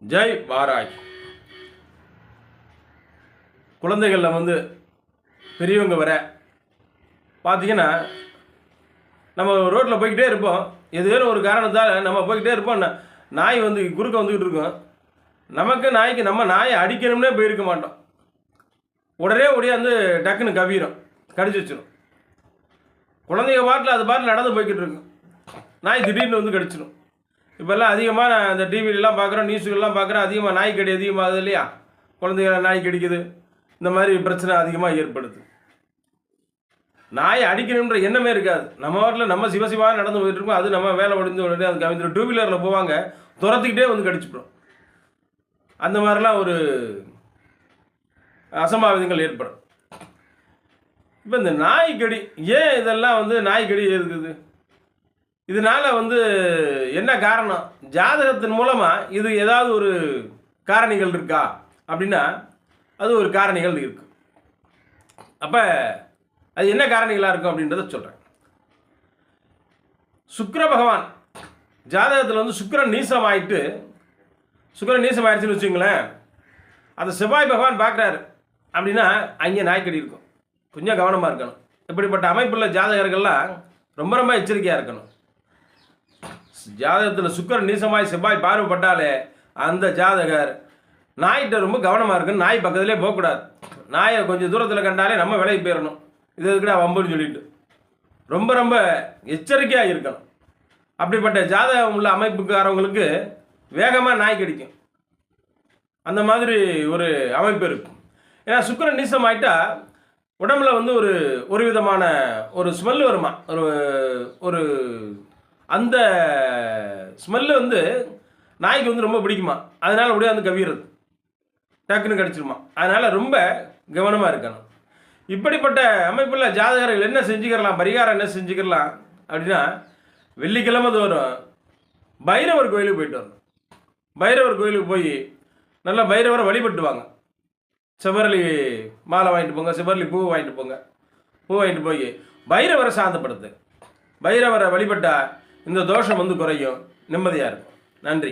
ஜெய் வாராய். குழந்தைகளில் வந்து பெரியவங்க வர பார்த்தீங்கன்னா, நம்ம ரோட்டில் போய்கிட்டே இருப்போம். ஏதேனும் ஒரு காரணத்தால் நம்ம போய்கிட்டே இருப்போம். நாய் வந்து குறுக்க வந்துக்கிட்டு இருக்கோம். நமக்கு நாய்க்கு நம்ம நாயை அடிக்கணும்னே போயிருக்க மாட்டோம். உடனே ஓடியாந்து டக்குன்னு கவிரும், கடிச்சு வச்சிடும். குழந்தைங்க பாட்டில் அது பாட்டில் நடந்து போய்கிட்டு இருக்கும். நாய் திடீர்னு வந்து கடிச்சிடும். இப்போல்லாம் அதிகமாக அந்த டிவிலெலாம் பார்க்குறோம், நியூஸுகள்லாம் பார்க்குறோம். அதிகமாக நாய் கடி அதிகமாகுது இல்லையா? குழந்தைகளை நாய் கடிக்குது. இந்த மாதிரி பிரச்சனை அதிகமாக ஏற்படுது. நாயை அடிக்கணுன்ற எண்ணமே இருக்காது. நம்ம வாட்டில் நம்ம சிவசிவாக நடந்து போயிட்டு இருக்கோம். அது நம்ம வேலை ஒழிந்து உடனே அது கவிழ்ந்து 2 வீலரில் போவாங்க, துரத்துக்கிட்டே வந்து கடிச்சுப்படும். அந்த மாதிரிலாம் ஒரு அசம்பாவிதங்கள் ஏற்படும். இப்போ இந்த நாய்க்கடி ஏன் இதெல்லாம் வந்து நாய்க்கடி இருக்குது? இதனால் வந்து என்ன காரணம்? ஜாதகத்தின் மூலமாக இது ஏதாவது ஒரு காரணிகள் இருக்கா அப்படின்னா, அது ஒரு காரணிகள் இருக்குது. அப்போ அது என்ன காரணிகளாக இருக்கும் அப்படின்றத சொல்கிறேன். சுக்கிர பகவான் ஜாதகத்தில் வந்து சுக்கிரன் நீசமாயிடுச்சுன்னு வச்சுங்களேன். அதை செவ்வாய் பகவான் பார்க்குறாரு அப்படின்னா அங்கே நாய்க்கடி இருக்கும். கொஞ்சம் கவனமாக இருக்கணும். இப்படிப்பட்ட அமைப்புள்ள ஜாதகர்கள்லாம் ரொம்ப ரொம்ப எச்சரிக்கையாக இருக்கணும். ஜாதகத்தில் சுக்கிரன் நீசமாய் செவ்வாய் பார்வைப்பட்டாலே அந்த ஜாதகர் நாய்கிட்ட ரொம்ப கவனமாக இருக்கணும். நாய் பக்கத்திலே போகக்கூடாது. நாயை கொஞ்சம் தூரத்தில் கண்டாலே நம்ம விலகி போயிடணும். இது எதுக்குடா வம்புன்னு சொல்லிட்டு ரொம்ப ரொம்ப எச்சரிக்கையாக இருக்கணும். அப்படிப்பட்ட ஜாதகம் உள்ள அமைப்புக்காரவங்களுக்கு வேகமாக நாய் கடிக்கும். அந்த மாதிரி ஒரு அமைப்பு இருக்கும். ஏன்னா சுக்கிரன் நீசமாயிட்டா உடம்புல வந்து ஒரு விதமான ஒரு ஸ்மெல் வருமா. ஒரு அந்த ஸ்மெல்லு வந்து நாய்க்கு வந்து ரொம்ப பிடிக்குமா. அதனால் அப்படியே வந்து கவிறது, டக்குன்னு கடிச்சிருமா. அதனால் ரொம்ப கவனமாக இருக்கணும். இப்படிப்பட்ட அமைப்புள்ள ஜாதகர்கள் என்ன செஞ்சுக்கிறலாம், பரிகாரம் என்ன செஞ்சுக்கலாம் அப்படின்னா, வெள்ளிக்கிழமை தோறும் பைரவர் கோயிலுக்கு போயிட்டு வரணும். பைரவர் கோயிலுக்கு போய் நல்லா பைரவரை வழிபட்டுவாங்க. செவ்வரளி மாலை வாங்கிட்டு போங்க, செவ்வரளி பூ வாங்கிட்டு போங்க. பூ வாங்கிட்டு போய் பைரவரை சாந்தப்படுத்து. பைரவரை வழிபட்டால் இந்த தோஷம் வந்து குறையும், நிம்மதியாக இருக்கும். நன்றி.